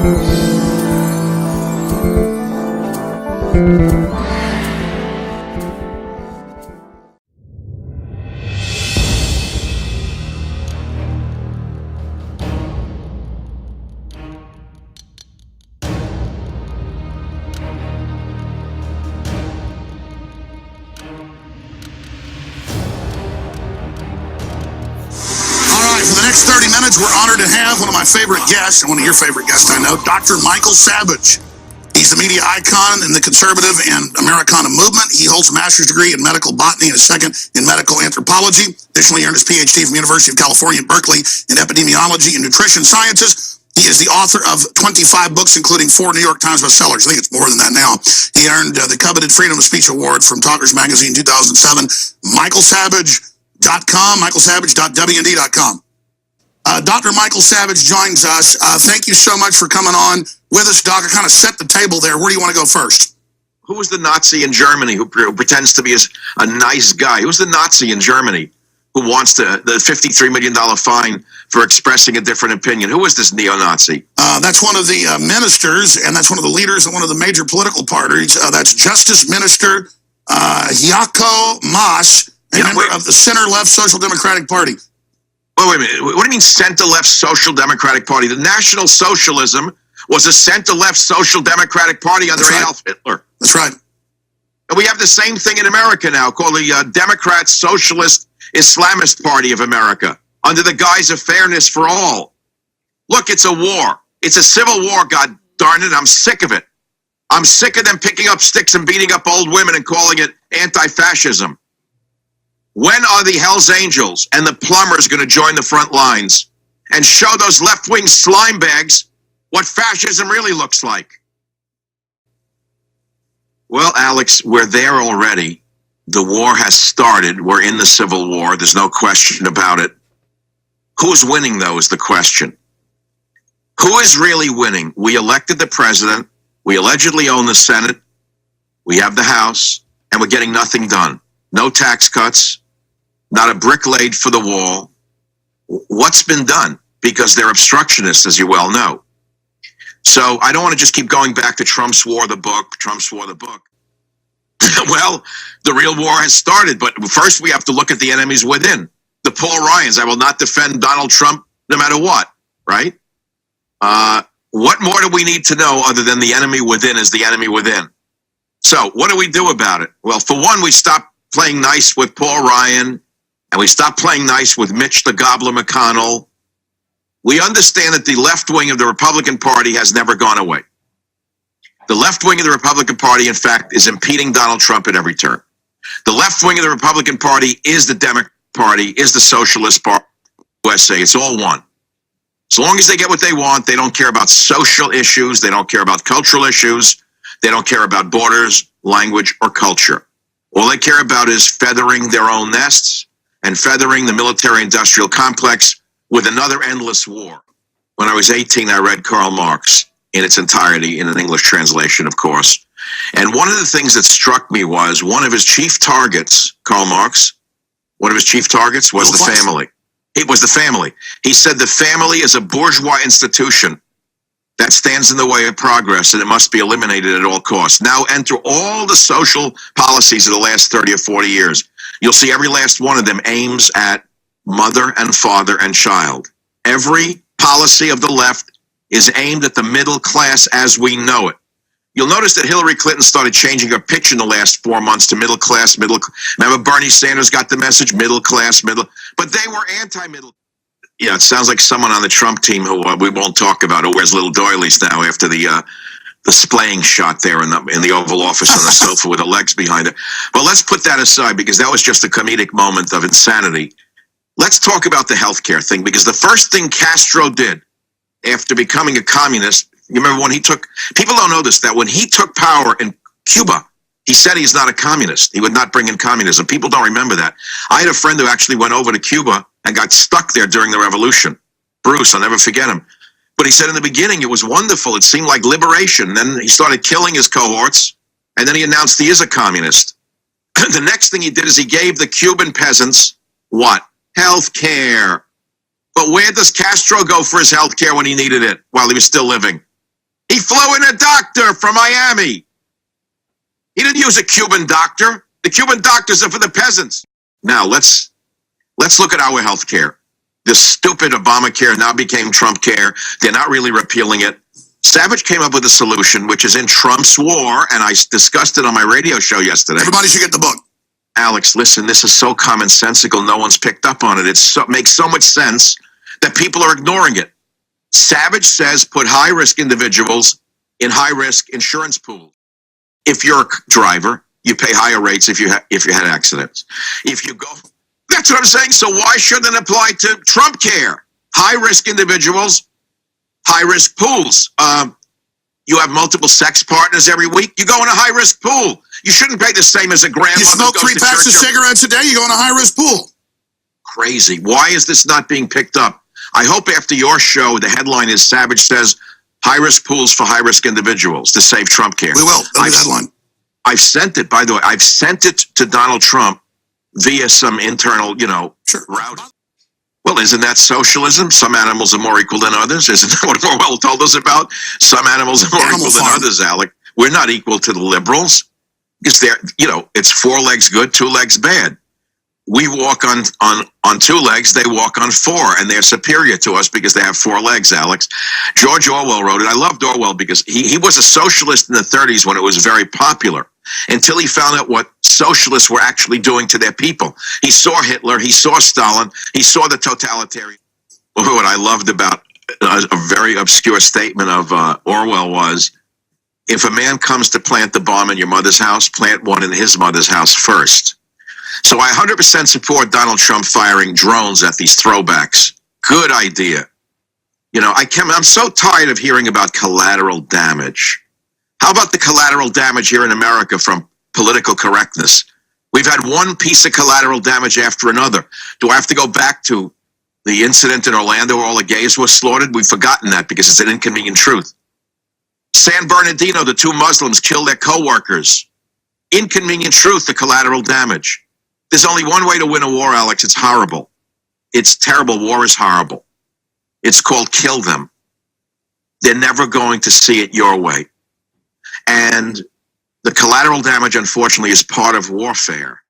For the next 30 minutes, we're honored to have one of my favorite guests, and one of your favorite guests, I know, Dr. Michael Savage. He's the media icon in the conservative and Americana movement. He holds a master's degree in medical botany and a second in medical anthropology. Additionally, he earned his PhD from the University of California at Berkeley in epidemiology and nutrition sciences. He is the author of 25 books, including 4 New York Times bestsellers. I think it's more than that now. He earned the coveted Freedom of Speech Award from Talkers Magazine 2007. MichaelSavage.com, MichaelSavage.wnd.com. Dr. Michael Savage joins us. Thank you so much for coming on with us, Doc. I kind of set the table there. Where do you want to go first? Who was the Nazi in Germany who pretends to be a nice guy? Who's the Nazi in Germany who wants the $53 million fine for expressing a different opinion? Who is this neo-Nazi? That's one of the ministers, and that's one of the leaders of one of the major political parties. That's Justice Minister Heiko Maas, a member of the center-left Social Democratic Party. Wait a minute. What do you mean center-left Social Democratic Party? The National Socialism was a center-left Social Democratic Party under Adolf Hitler. That's right. And we have the same thing in America now, called the Democrat Socialist Islamist Party of America, under the guise of fairness for all. Look, it's a war. It's a civil war, god darn it. I'm sick of it. I'm sick of them picking up sticks and beating up old women and calling it anti-fascism. When are the Hells Angels and the plumbers going to join the front lines and show those left-wing slime bags what fascism really looks like? Well, Alex, we're there already. The war has started. We're in the Civil War. There's no question about it. Who's winning, though, is the question. Who is really winning? We elected the president. We allegedly own the Senate. We have the House, and we're getting nothing done. No tax cuts, not a brick laid for the wall. What's been done? Because they're obstructionists, as you well know. So I don't want to just keep going back to Trump's war, the book, Trump's war, the book. Well, the real war has started, but first we have to look at the enemies within. The Paul Ryans, I will not defend Donald Trump no matter what, right? What more do we need to know other than the enemy within is the enemy within? So what do we do about it? Well, for one, we stop playing nice with Paul Ryan, and we stop playing nice with Mitch the Gobbler McConnell. We understand that the left wing of the Republican Party has never gone away. The left wing of the Republican Party, in fact, is impeding Donald Trump at every turn. The left wing of the Republican Party is the Democrat Party, is the Socialist Party, USA. It's all one. As long as they get what they want, they don't care about social issues. They don't care about cultural issues. They don't care about borders, language, or culture. All they care about is feathering their own nests and feathering the military-industrial complex with another endless war. When I was 18, I read Karl Marx in its entirety, in an English translation, of course. And one of the things that struck me was one of his chief targets, Karl Marx, one of his chief targets was the family. It was the family. He said the family is a bourgeois institution that stands in the way of progress, and it must be eliminated at all costs. Now enter all the social policies of the last 30 or 40 years. You'll see every last one of them aims at mother and father and child. Every policy of the left is aimed at the middle class as we know it. You'll notice that Hillary Clinton started changing her pitch in the last 4 months to middle class. Remember Bernie Sanders got the message, middle class, but they were anti-middle. Yeah, it sounds like someone on the Trump team who we won't talk about, who wears little doilies now after the splaying shot there in the Oval Office on the sofa with the legs behind it. But let's put that aside because that was just a comedic moment of insanity. Let's talk about the healthcare thing, because the first thing Castro did after becoming a communist, you remember when he took, people don't know this, that when he took power in Cuba, he said he's not a communist. He would not bring in communism. People don't remember that. I had a friend who actually went over to Cuba and got stuck there during the revolution. Bruce, I'll never forget him. But he said in the beginning, it was wonderful. It seemed like liberation. Then he started killing his cohorts, and then he announced he is a communist. The next thing he did is he gave the Cuban peasants, what? Health care. But where does Castro go for his health care when he needed it while he was still living? He flew in a doctor from Miami. He didn't use a Cuban doctor. The Cuban doctors are for the peasants. Now, let's look at our health care. This stupid Obamacare now became Trump care. They're not really repealing it. Savage came up with a solution, which is in Trump's war, and I discussed it on my radio show yesterday. Everybody should get the book. Alex, listen, this is so commonsensical, no one's picked up on it. It makes so much sense that people are ignoring it. Savage says put high-risk individuals in high-risk insurance pools. If you're a driver, you pay higher rates if you had accidents. If you go, that's what I'm saying. So why shouldn't it apply to Trump care? High-risk individuals, high-risk pools. You have multiple sex partners every week. You go in a high-risk pool. You shouldn't pay the same as a grandmother. You smoke 3 packs of cigarettes a day, you go in a high-risk pool. Crazy. Why is this not being picked up? I hope after your show, the headline is Savage says high-risk pools for high-risk individuals to save Trump care. We will. That's the headline. I've sent it, by the way, I've sent it to Donald Trump via some internal, route. Well, isn't that socialism? Some animals are more equal than others. Isn't that what Orwell told us about? Some animals are more equal than others, Alec. We're not equal to the liberals because they're, it's 4 legs good, 2 legs bad. We walk on 2 legs, they walk on 4, and they're superior to us because they have 4 legs, Alex. George Orwell wrote it. I loved Orwell because he was a socialist in the 30s when it was very popular, until he found out what socialists were actually doing to their people. He saw Hitler, he saw Stalin, he saw the totalitarian. What I loved about a very obscure statement of Orwell was, if a man comes to plant the bomb in your mother's house, plant one in his mother's house first. So I 100% support Donald Trump firing drones at these throwbacks. Good idea. I'm so tired of hearing about collateral damage. How about the collateral damage here in America from political correctness? We've had one piece of collateral damage after another. Do I have to go back to the incident in Orlando where all the gays were slaughtered? We've forgotten that because it's an inconvenient truth. San Bernardino, the 2 Muslims killed their co-workers. Inconvenient truth, the collateral damage. There's only one way to win a war, Alex. It's horrible. It's terrible. War is horrible. It's called kill them. They're never going to see it your way. And the collateral damage, unfortunately, is part of warfare.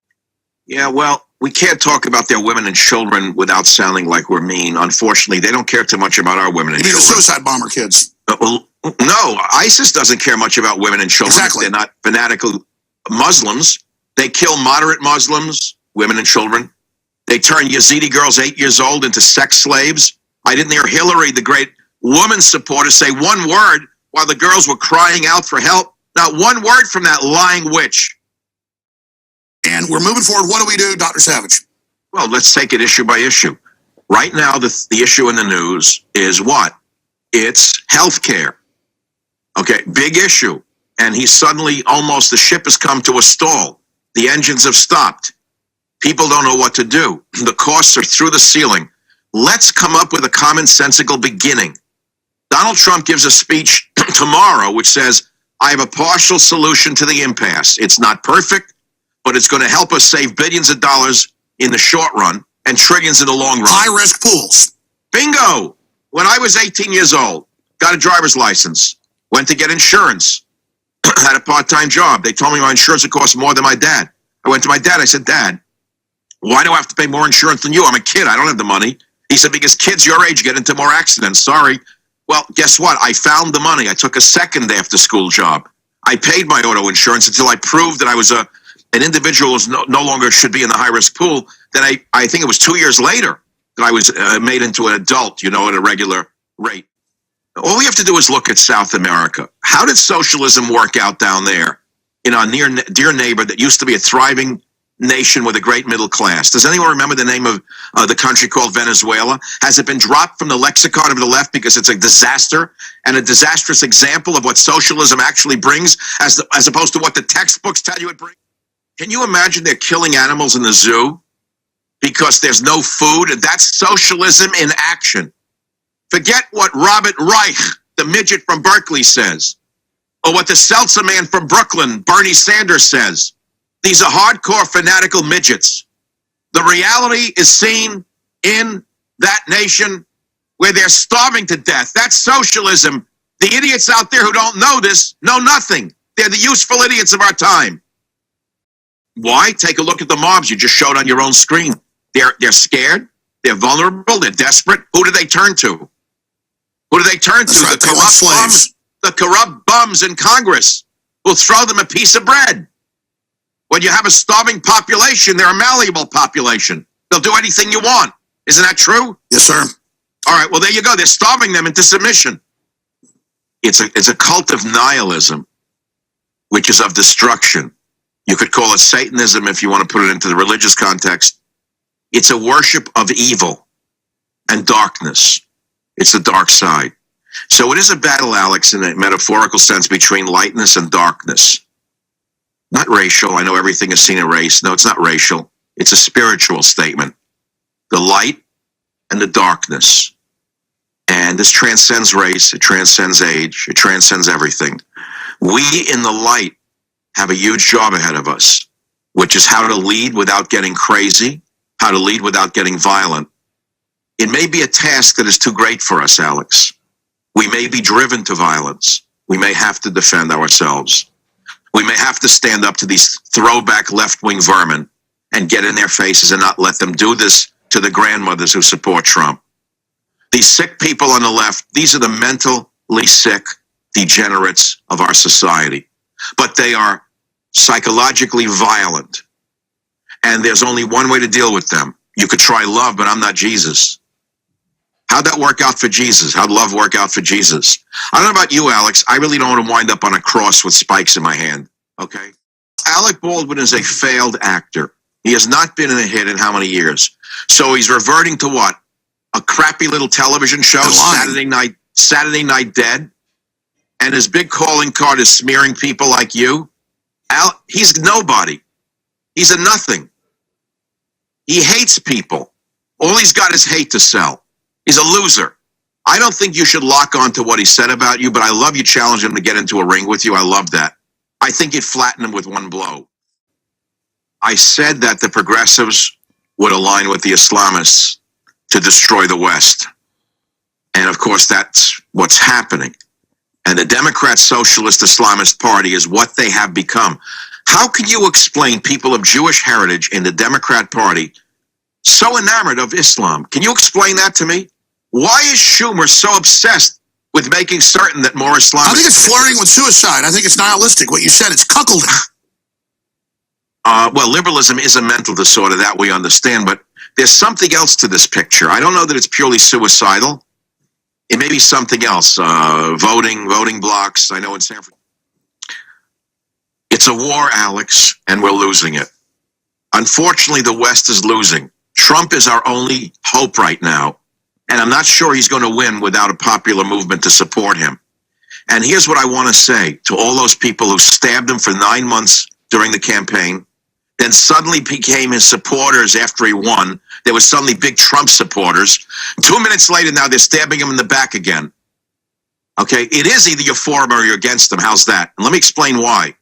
Yeah, well, we can't talk about their women and children without sounding like we're mean. Unfortunately, they don't care too much about our women and children. You mean the suicide bomber kids? Well, no, ISIS doesn't care much about women and children. Exactly. They're not fanatical Muslims. They kill moderate Muslims, women and children. They turn Yazidi girls 8 years old into sex slaves. I didn't hear Hillary, the great woman supporter, say one word while the girls were crying out for help. Not one word from that lying witch. And we're moving forward. What do we do, Dr. Savage? Well, let's take it issue by issue. Right now, the issue in the news is what? It's health care. Okay, big issue. And the ship has come to a stall. The engines have stopped. People don't know what to do. The costs are through the ceiling. Let's come up with a commonsensical beginning. Donald Trump gives a speech tomorrow which says, I have a partial solution to the impasse. It's not perfect, but it's going to help us save billions of dollars in the short run and trillions in the long run. High-risk pools. Bingo! When I was 18 years old, got a driver's license, went to get insurance, had a part-time job. They told me my insurance would cost more than my dad. I went to my dad. I said, Dad, why do I have to pay more insurance than you? I'm a kid. I don't have the money. He said, because kids your age get into more accidents. Sorry. Well, guess what? I found the money. I took a second after-school job. I paid my auto insurance until I proved that I was an individual who no longer should be in the high-risk pool. Then I think it was 2 years later that I was made into an adult, at a regular rate. All we have to do is look at South America. How did socialism work out down there in our dear neighbor that used to be a thriving nation with a great middle class? Does anyone remember the name of the country called Venezuela? Has it been dropped from the lexicon of the left because it's a disaster and a disastrous example of what socialism actually brings as opposed to what the textbooks tell you it brings? Can you imagine they're killing animals in the zoo because there's no food? And that's socialism in action. Forget what Robert Reich, the midget from Berkeley, says, or what the seltzer man from Brooklyn, Bernie Sanders, says. These are hardcore fanatical midgets. The reality is seen in that nation where they're starving to death. That's socialism. The idiots out there who don't know this know nothing. They're the useful idiots of our time. Why? Take a look at the mobs you just showed on your own screen. They're scared. They're vulnerable. They're desperate. Who do they turn to? Who do they turn to? Right, the corrupt bums. The corrupt bums in Congress will throw them a piece of bread. When you have a starving population, they're a malleable population. They'll do anything you want. Isn't that true? Yes, sir. All right, well, there you go. They're starving them into submission. It's a cult of nihilism, which is of destruction. You could call it Satanism if you want to put it into the religious context. It's a worship of evil and darkness. It's the dark side. So it is a battle, Alex, in a metaphorical sense, between lightness and darkness. Not racial. I know everything is seen in race. No, it's not racial. It's a spiritual statement. The light and the darkness. And this transcends race. It transcends age. It transcends everything. We in the light have a huge job ahead of us, which is how to lead without getting crazy, how to lead without getting violent. It may be a task that is too great for us, Alex. We may be driven to violence. We may have to defend ourselves. We may have to stand up to these throwback left-wing vermin and get in their faces and not let them do this to the grandmothers who support Trump. These sick people on the left, these are the mentally sick degenerates of our society. But they are psychologically violent. And there's only one way to deal with them. You could try love, but I'm not Jesus. How'd that work out for Jesus? How'd love work out for Jesus? I don't know about you, Alex. I really don't want to wind up on a cross with spikes in my hand, okay? Alec Baldwin is a failed actor. He has not been in a hit in how many years? So he's reverting to what? A crappy little television show, Saturday Night Dead? And his big calling card is smearing people like you? He's nobody. He's a nothing. He hates people. All he's got is hate to sell. He's a loser. I don't think you should lock on to what he said about you, but I love you challenge him to get into a ring with you. I love that. I think you'd flatten him with one blow. I said that the progressives would align with the Islamists to destroy the West. And of course, that's what's happening. And the Democrat Socialist Islamist Party is what they have become. How can you explain people of Jewish heritage in the Democrat Party so enamored of Islam? Can you explain that to me? Why is Schumer so obsessed with making certain that more Islamists... I think it's flirting with suicide. I think it's nihilistic. What you said, it's cuckolding. Well, liberalism is a mental disorder, that we understand, but there's something else to this picture. I don't know that it's purely suicidal. It may be something else. Voting blocks. I know in San Francisco. It's a war, Alex, and we're losing it. Unfortunately, the West is losing. Trump is our only hope right now. And I'm not sure he's going to win without a popular movement to support him. And here's what I want to say to all those people who stabbed him for 9 months during the campaign, then suddenly became his supporters after he won. There was suddenly big Trump supporters. 2 minutes later, now they're stabbing him in the back again. Okay, it is either you're for him or you're against him. How's that? And let me explain why.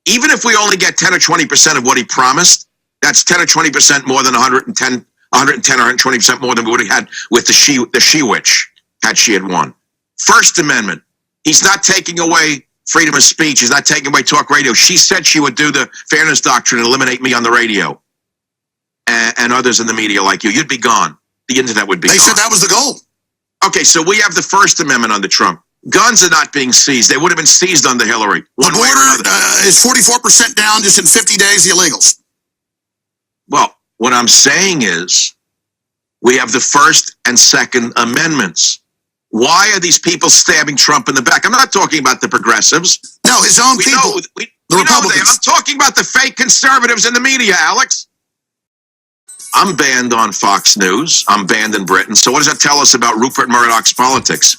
Even if we only get 10 or 20% of what he promised, that's 10 or 20% more than 110 or 120% more than we would have had with the she witch had she had won. First Amendment. He's not taking away freedom of speech. He's not taking away talk radio. She said she would do the fairness doctrine and eliminate me on the radio and others in the media like you. You'd be gone. The internet would be gone. They said that was the goal. Okay, so we have the First Amendment under Trump. Guns are not being seized. They would have been seized under Hillary. The border is 44% down just in 50 days, the illegals. Well, what I'm saying is we have the First and Second Amendments. Why are these people stabbing Trump in the back? I'm not talking about the progressives. No, his own people. The Republicans. I'm talking about the fake conservatives in the media, Alex. I'm banned on Fox News. I'm banned in Britain. So what does that tell us about Rupert Murdoch's politics?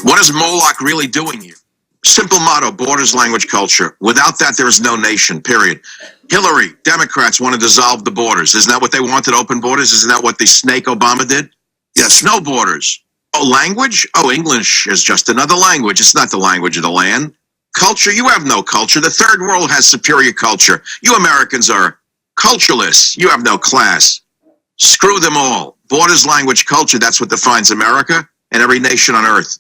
What is Moloch really doing here? Simple motto, borders, language, culture. Without that, there is no nation, period. Hillary, Democrats want to dissolve the borders. Isn't that what they wanted, open borders? Isn't that what the snake Obama did? Yes. No borders. Oh, language? Oh, English is just another language. It's not the language of the land. Culture? You have no culture. The third world has superior culture. You Americans are culturalists. You have no class. Screw them all. Borders, language, culture, that's what defines America and every nation on earth.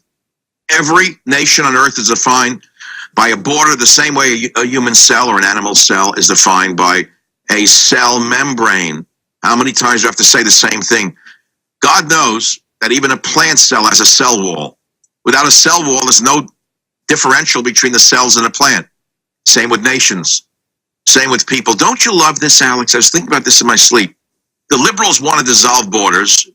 Every nation on earth is defined by a border the same way a human cell or an animal cell is defined by a cell membrane. How many times do you have to say the same thing? God knows that even a plant cell has a cell wall. Without a cell wall, there's no differential between the cells in a plant. Same with nations. Same with people. Don't you love this, Alex? I was thinking about this in my sleep. The liberals want to dissolve borders,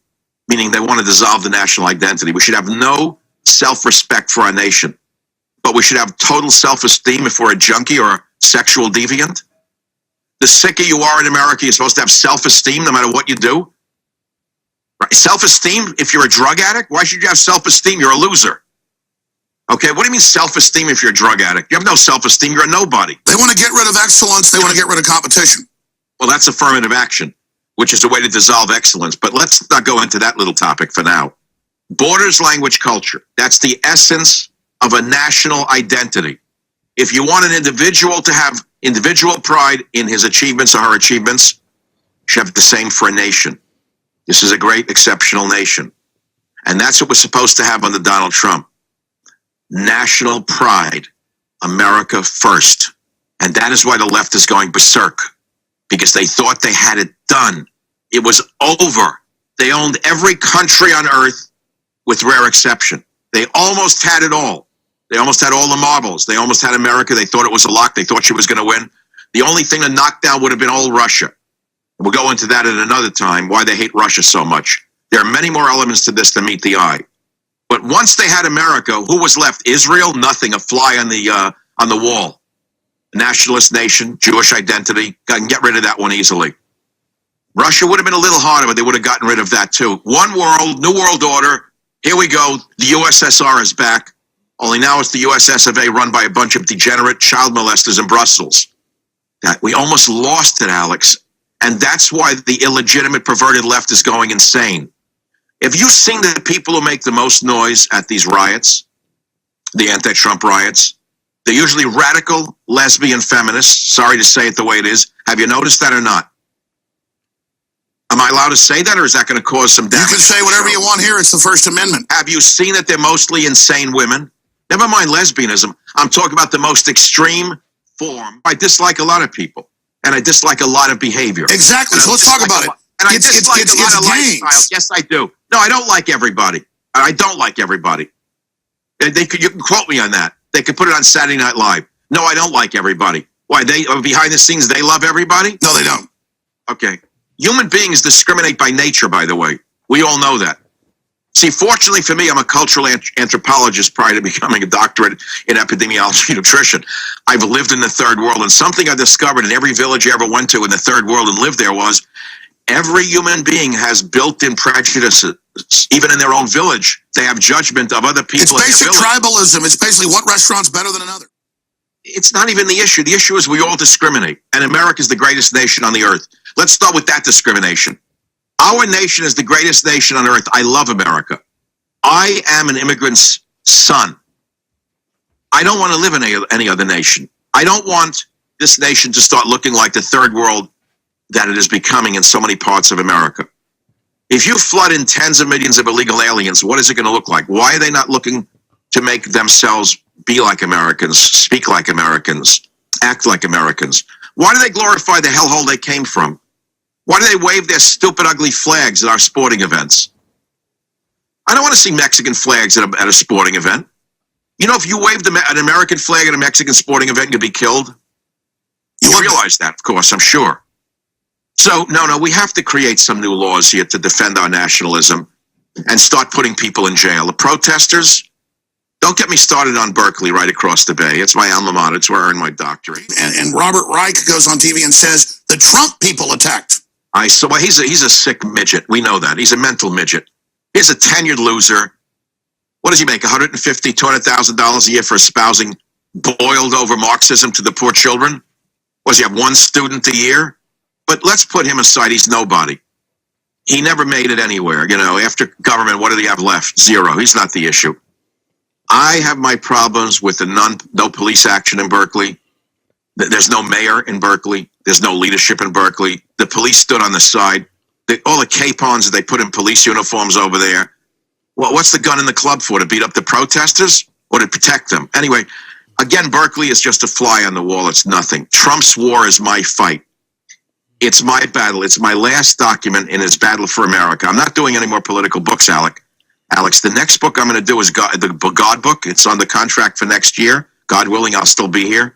meaning they want to dissolve the national identity. We should have no self-respect for our nation, but we should have total self-esteem if we're a junkie or a sexual deviant. The sicker you are in America, you're supposed to have self-esteem no matter what you do. Right? Self-esteem, if you're a drug addict, why should you have self-esteem? You're a loser. Okay, what do you mean self-esteem if you're a drug addict? You have no self-esteem, you're a nobody. They want to get rid of excellence, they want to get rid of competition. Well, that's affirmative action, which is a way to dissolve excellence. But let's not go into that little topic for now. Borders, language, culture. That's the essence of a national identity. If you want an individual to have individual pride in his achievements or her achievements, you should have the same for a nation. This is a great, exceptional nation. And that's what we're supposed to have under Donald Trump. National pride. America first. And that is why the left is going berserk. Because they thought they had it done. It was over. They owned every country on earth with rare exception. They almost had it all. They almost had all the marbles. They almost had America. They thought it was a lock. They thought she was going to win. The only thing to knock down would have been old Russia. We'll go into that at another time, why they hate Russia so much. There are many more elements to this than meet the eye. But once they had America, who was left? Israel? Nothing. A fly on the wall. A nationalist nation, Jewish identity. Can get rid of that one easily. Russia would have been a little harder, but they would have gotten rid of that too. One world, new world order. Here we go. The USSR is back. Only now it's the USS of A run by a bunch of degenerate child molesters in Brussels. That we almost lost it, Alex. And that's why the illegitimate, perverted left is going insane. If you've seen the people who make the most noise at these riots, the anti-Trump riots, they're usually radical, lesbian feminists. Sorry to say it the way it is. Have you noticed that or not? Am I allowed to say that, or is that going to cause some damage? You can say whatever you want here. It's the First Amendment. Have you seen that they're mostly insane women? Never mind lesbianism. I'm talking about the most extreme form. I dislike a lot of people, and I dislike a lot of behavior. Exactly. So let's talk about it. And I dislike a lot of lifestyles. Yes, I do. No, I don't like everybody. I don't like everybody. You can quote me on that. They could put it on Saturday Night Live. No, I don't like everybody. Why? They behind the scenes, they love everybody? No, they don't. Okay. Human beings discriminate by nature, by the way. We all know that. See, fortunately for me, I'm a cultural anthropologist prior to becoming a doctorate in epidemiology and nutrition. I've lived in the third world, and something I discovered in every village I ever went to in the third world and lived there was every human being has built-in prejudices. Even in their own village, they have judgment of other people. It's basic tribalism. It's basically what restaurant's better than another. It's not even the issue. The issue is we all discriminate, and America is the greatest nation on the earth. Let's start with that discrimination. Our nation is the greatest nation on earth. I love America. I am an immigrant's son. I don't want to live in any other nation. I don't want this nation to start looking like the third world that it is becoming in so many parts of America. If you flood in tens of millions of illegal aliens, what is it going to look like? Why are they not looking to make themselves be like Americans, speak like Americans, act like Americans? Why do they glorify the hellhole they came from? Why do they wave their stupid, ugly flags at our sporting events? I don't want to see Mexican flags at a sporting event. You know, if you waved an American flag at a Mexican sporting event, you'd be killed. You realize that, of course, I'm sure. So, no, we have to create some new laws here to defend our nationalism and start putting people in jail. The protesters, don't get me started on Berkeley right across the bay. It's my alma mater. It's where I earned my doctorate. And Robert Reich goes on TV and says, the Trump people attacked. Well, he's a sick midget. We know that. He's a mental midget. He's a tenured loser. What does he make, $150,000, $200,000 a year for espousing boiled over Marxism to the poor children? Does he have one student a year? But let's put him aside. He's nobody. He never made it anywhere. You know, after government, what do they have left? Zero. He's not the issue. I have my problems with the no police action in Berkeley. There's no mayor in Berkeley. There's no leadership in Berkeley. The police stood on the side. All the capons that they put in police uniforms over there, Well, what's the gun in the club for? To beat up the protesters or to protect them? Anyway, again, Berkeley is just a fly on the wall. It's nothing. Trump's war is my fight. It's my battle. It's my last document in his battle for America. I'm not doing any more political books, Alex. The next book I'm going to do is the God book. It's on the contract for next year. God willing, I'll still be here.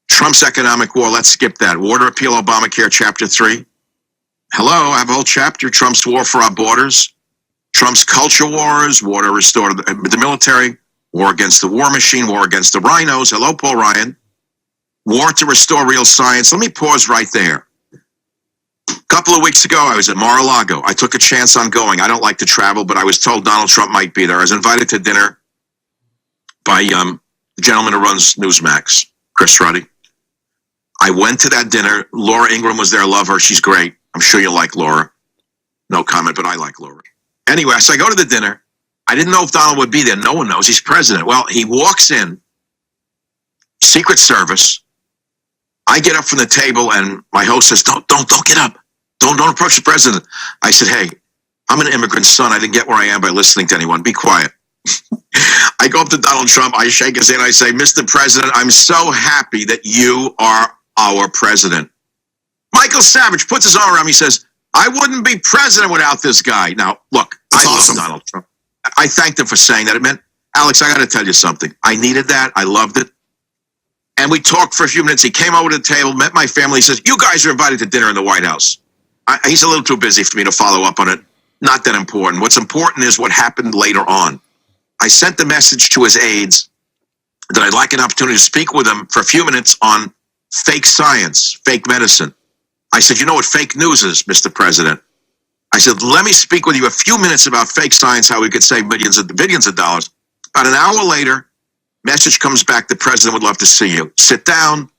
Trump's economic war. Let's skip that. War to repeal Obamacare, Chapter 3. Hello, I have a whole chapter. Trump's war for our borders. Trump's culture wars. War to restore the military. War against the war machine. War against the rhinos. Hello, Paul Ryan. War to restore real science. Let me pause right there. A couple of weeks ago, I was at Mar-a-Lago. I took a chance on going. I don't like to travel, but I was told Donald Trump might be there. I was invited to dinner by the gentleman who runs Newsmax, Chris Ruddy. I went to that dinner. Laura Ingraham was there. Love her. She's great. I'm sure you'll like Laura. No comment, but I like Laura. Anyway, so I go to the dinner. I didn't know if Donald would be there. No one knows. He's president. Well, he walks in, Secret Service. I get up from the table, and my host says, don't get up. Don't approach the president. I said, hey, I'm an immigrant son. I didn't get where I am by listening to anyone. Be quiet. I go up to Donald Trump. I shake his hand. I say, Mr. President, I'm so happy that you are our president. Michael Savage puts his arm around me. He says, I wouldn't be president without this guy. Now, look, That's I awesome. love Donald Trump. I thanked him for saying that. It meant, Alex, I got to tell you something. I needed that. I loved it. And we talked for a few minutes. He came over to the table, met my family. He says, you guys are invited to dinner in the White House. He's a little too busy for me to follow up on it. Not that important. What's important is what happened later on. I sent the message to his aides that I'd like an opportunity to speak with him for a few minutes on fake science, fake medicine. I said, you know what fake news is, Mr. President? I said, let me speak with you a few minutes about fake science, how we could save billions of dollars. About an hour later, message comes back, the president would love to see you. Sit down.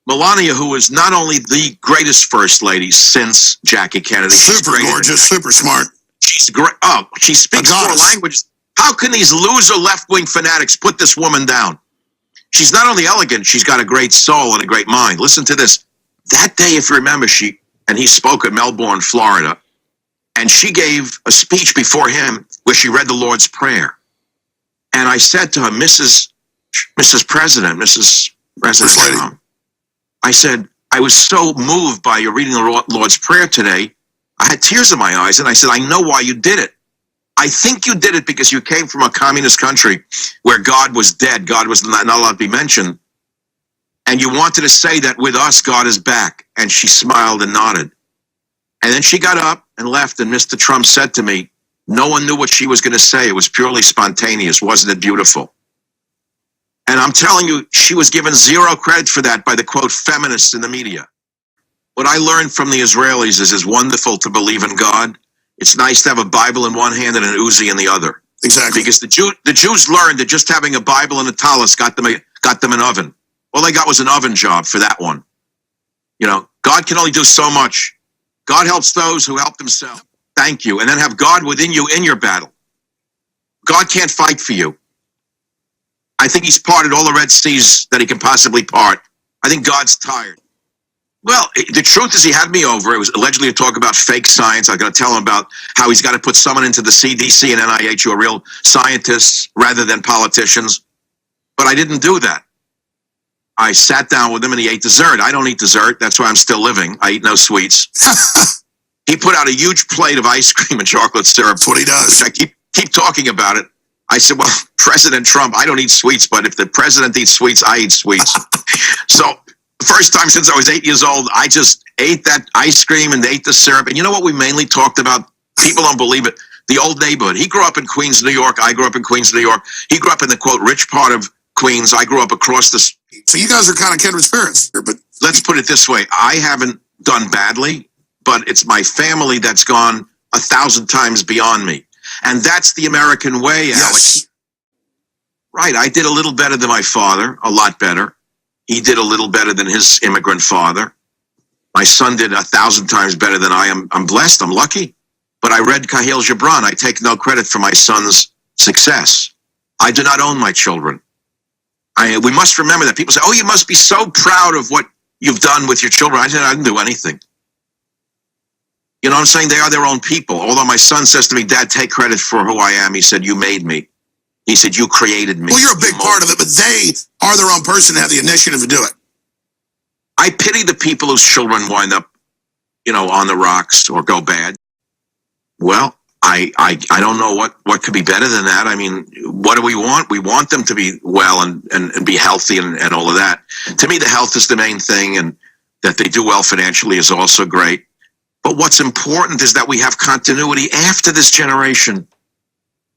Melania, who is not only the greatest first lady since Jackie Kennedy. Super gorgeous, super smart. She's great. Oh, she speaks four languages. How can these loser left-wing fanatics put this woman down? She's not only elegant, she's got a great soul and a great mind. Listen to this. That day, if you remember, he spoke at Melbourne, Florida, and she gave a speech before him where she read the Lord's Prayer. And I said to her, Mrs. President Trump, I said, I was so moved by your reading the Lord's Prayer today. I had tears in my eyes, and I said, I know why you did it. I think you did it because you came from a communist country where God was dead. God was not allowed to be mentioned. And you wanted to say that with us, God is back. And she smiled and nodded. And then she got up and left, and Mr. Trump said to me, no one knew what she was going to say. It was purely spontaneous. Wasn't it beautiful? And I'm telling you, she was given zero credit for that by the, quote, feminists in the media. What I learned from the Israelis is it's wonderful to believe in God. It's nice to have a Bible in one hand and an Uzi in the other. Exactly. Because the Jews learned that just having a Bible and a tallis got them an oven. All they got was an oven job for that one. You know, God can only do so much. God helps those who help themselves. Thank you. And then have God within you in your battle. God can't fight for you. I think he's parted all the Red Seas that he can possibly part. I think God's tired. Well, the truth is he had me over. It was allegedly a talk about fake science. I'm going to tell him about how he's got to put someone into the CDC and NIH who are real scientists rather than politicians. But I didn't do that. I sat down with him and he ate dessert. I don't eat dessert. That's why I'm still living. I eat no sweets. He put out a huge plate of ice cream and chocolate syrup. That's what he does. I keep talking about it. I said, well, President Trump, I don't eat sweets, but if the president eats sweets, I eat sweets. So the first time since I was 8 years old, I just ate that ice cream and ate the syrup. And you know what we mainly talked about? People don't believe it. The old neighborhood. He grew up in Queens, New York. I grew up in Queens, New York. He grew up in the, quote, rich part of Queens. I grew up across the... So you guys are kind of kindred spirits here, but... Let's put it this way. I haven't done badly, but it's my family that's gone 1,000 times beyond me. And that's the American way, Alex. Yes. Right. I did a little better than my father, a lot better. He did a little better than his immigrant father. My son did 1,000 times better than I am. I'm blessed. I'm lucky. But I read Kahil Gibran. I take no credit for my son's success. I do not own my children. We must remember that. People say, oh, you must be so proud of what you've done with your children. I didn't do anything. You know what I'm saying? They are their own people. Although my son says to me, Dad, take credit for who I am. He said, you made me. He said, you created me. Well, you're a big part of it, but they are their own person and have the initiative to do it. I pity the people whose children wind up, on the rocks or go bad. Well, I don't know what could be better than that. I mean, what do we want? We want them to be well and be healthy and all of that. To me, the health is the main thing, and that they do well financially is also great. But what's important is that we have continuity after this generation.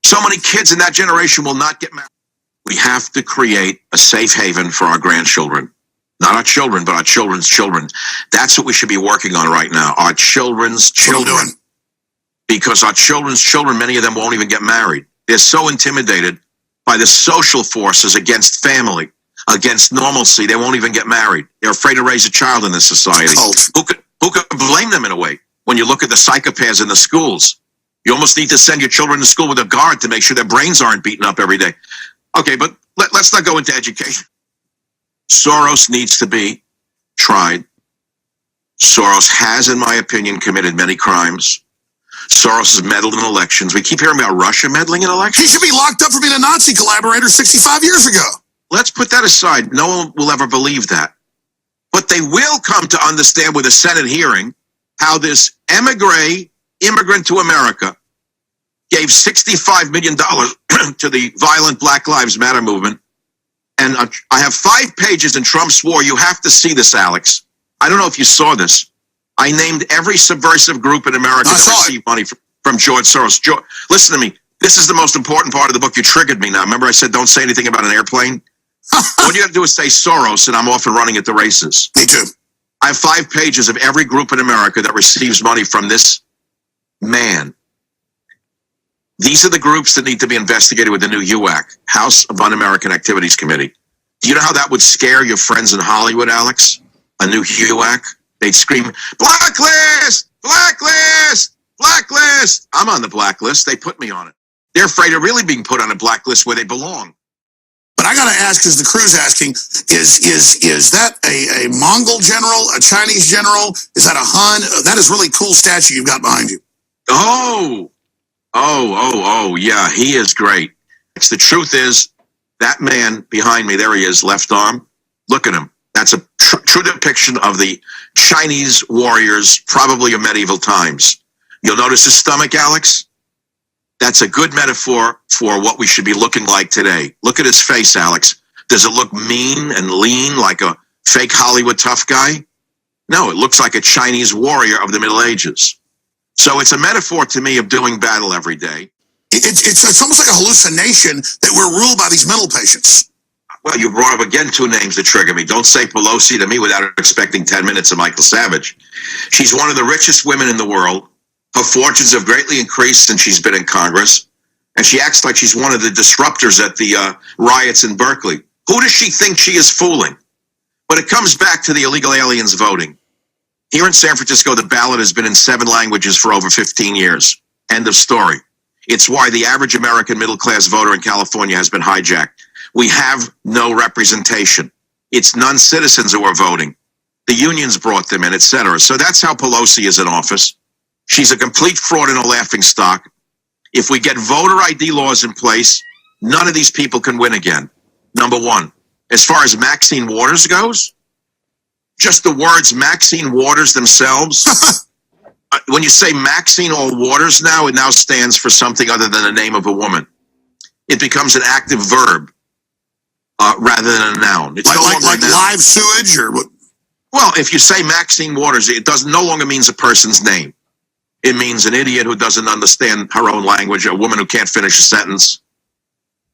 So many kids in that generation will not get married. We have to create a safe haven for our grandchildren. Not our children, but our children's children. That's what we should be working on right now. Our children's children. Because our children's children, many of them won't even get married. They're so intimidated by the social forces against family, against normalcy, they won't even get married. They're afraid to raise a child in this society. Who could blame them in a way? When you look at the psychopaths in the schools, you almost need to send your children to school with a guard to make sure their brains aren't beaten up every day. Okay, but let's not go into education. Soros needs to be tried. Soros has, in my opinion, committed many crimes. Soros has meddled in elections. We keep hearing about Russia meddling in elections. He should be locked up for being a Nazi collaborator 65 years ago. Let's put that aside. No one will ever believe that. But they will come to understand with a Senate hearing how this immigrant to America gave $65 million to the violent Black Lives Matter movement. And I have 5 pages in Trump's war. You have to see this, Alex. I don't know if you saw this. I named every subversive group in America that received money from George Soros. Listen to me. This is the most important part of the book. You triggered me now. Remember I said don't say anything about an airplane? What you have to do is say Soros, and I'm off and running at the races. Me too. I have 5 pages of every group in America that receives money from this man. These are the groups that need to be investigated with the new HUAC, House of Un-American Activities Committee. Do you know how that would scare your friends in Hollywood, Alex? A new HUAC? They'd scream, blacklist, blacklist, blacklist. I'm on the blacklist. They put me on it. They're afraid of really being put on a blacklist where they belong. But I got to ask, because the crew's asking, is that a Mongol general, a Chinese general? Is that a Han? That is really cool statue you've got behind you. Oh, yeah, he is great. The truth is, that man behind me, there he is, left arm. Look at him. That's a true depiction of the Chinese warriors, probably of medieval times. You'll notice his stomach, Alex. That's a good metaphor for what we should be looking like today. Look at his face, Alex. Does it look mean and lean like a fake Hollywood tough guy? No, it looks like a Chinese warrior of the Middle Ages. So it's a metaphor to me of doing battle every day. It's almost like a hallucination that we're ruled by these mental patients. Well, you brought up again 2 names that trigger me. Don't say Pelosi to me without expecting 10 minutes of Michael Savage. She's one of the richest women in the world. Her fortunes have greatly increased since she's been in Congress. And she acts like she's one of the disruptors at the riots in Berkeley. Who does she think she is fooling? But it comes back to the illegal aliens voting. Here in San Francisco, the ballot has been in 7 languages for over 15 years. End of story. It's why the average American middle-class voter in California has been hijacked. We have no representation. It's non-citizens who are voting. The unions brought them in, etc. So that's how Pelosi is in office. She's a complete fraud and a laughingstock. If we get voter ID laws in place, none of these people can win again. Number 1. As far as Maxine Waters goes, just the words Maxine Waters themselves, when you say Maxine or Waters now, it now stands for something other than the name of a woman. It becomes an active verb rather than a noun. It's like live sewage or what? Well, if you say Maxine Waters, it no longer means a person's name. It means an idiot who doesn't understand her own language, a woman who can't finish a sentence,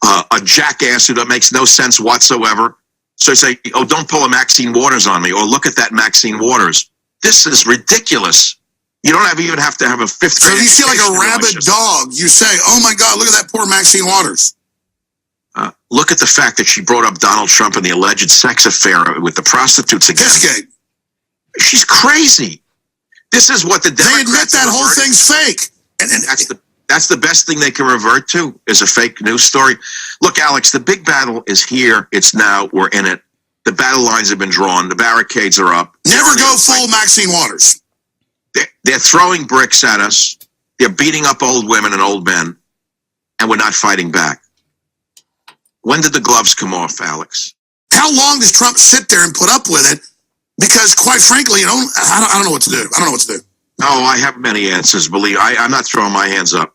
a jackass who makes no sense whatsoever. So you say, oh, don't pull a Maxine Waters on me, or look at that Maxine Waters. This is ridiculous. You don't even have to have a 5th grade. So if you see like a rabid dog, you say, oh my God, look at that poor Maxine Waters. Look at the fact that she brought up Donald Trump and the alleged sex affair with the prostitutes again. Pissgate. She's crazy. This is what the Democrats they admit that whole thing's fake. And that's the best thing they can revert to, is a fake news story. Look, Alex, the big battle is here. It's now. We're in it. The battle lines have been drawn. The barricades are up. Never go full Maxine Waters. They're throwing bricks at us. They're beating up old women and old men, and we're not fighting back. When did the gloves come off, Alex? How long does Trump sit there and put up with it? Because quite frankly, I don't know what to do. I don't know what to do. Oh, I have many answers. I'm not throwing my hands up.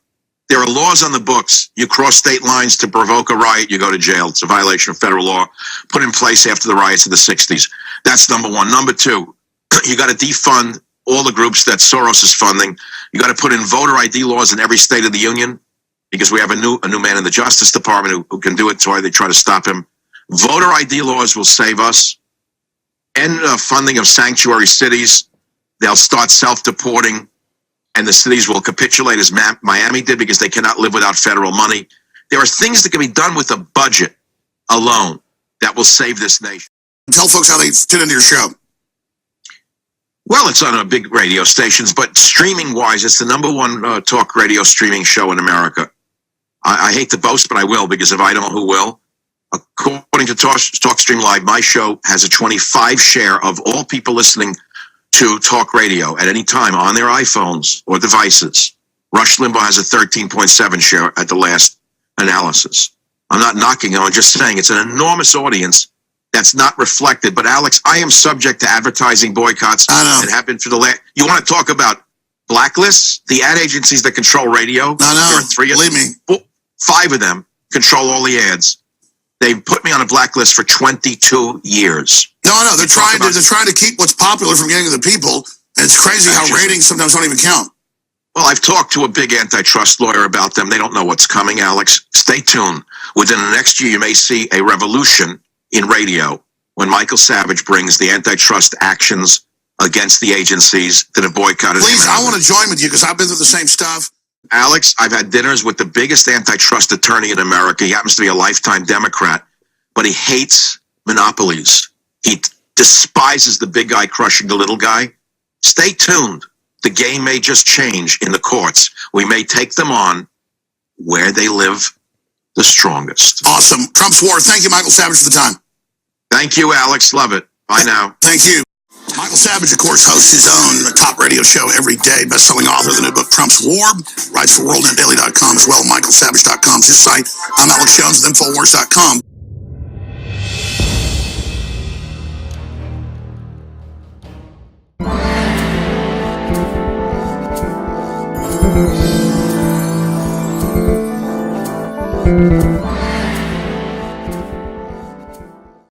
There are laws on the books. You cross state lines to provoke a riot, you go to jail. It's a violation of federal law put in place after the riots of the 60s. That's number one. Number two, you got to defund all the groups that Soros is funding. You got to put in voter ID laws in every state of the union, because we have a new man in the Justice Department who can do it. So why they try to stop him. Voter ID laws will save us. End funding of sanctuary cities. They'll start self-deporting, and the cities will capitulate as Miami did, because they cannot live without federal money. There are things that can be done with a budget alone that will save this nation. Tell folks how they tune into your show. Well, it's on big radio stations, but streaming-wise, it's the number one talk radio streaming show in America. I hate to boast, but I will, because if I don't, who will? According to TalkStream Live, my show has a 25 share of all people listening to talk radio at any time on their iPhones or devices. Rush Limbaugh has a 13.7 share at the last analysis. I'm not knocking on, just saying it's an enormous audience that's not reflected. But Alex, I am subject to advertising boycotts and have been for the last. You want to talk about blacklists? The ad agencies that control radio. I know. There are three. Believe me. 5 of them control all the ads. They've put me on a blacklist for 22 years. No, they're trying to keep what's popular from getting to the people. And it's crazy how ratings sometimes don't even count. Well, I've talked to a big antitrust lawyer about them. They don't know what's coming, Alex. Stay tuned. Within the next year, you may see a revolution in radio when Michael Savage brings the antitrust actions against the agencies that have boycotted. Please, I want to join with you, because I've been through the same stuff. Alex, I've had dinners with the biggest antitrust attorney in America. He happens to be a lifetime Democrat, but he hates monopolies. He despises the big guy crushing the little guy. Stay tuned. The game may just change in the courts. We may take them on where they live the strongest. Awesome. Trump's war. Thank you, Michael Savage, for the time. Thank you, Alex. Love it. Bye now. Thank you. Michael Savage, of course, hosts his own top radio show every day. Best-selling author of the new book, Trump's War. Writes for WorldNetDaily.com as well. MichaelSavage.com is his site. I'm Alex Jones with INFOWARS.com. Thank you.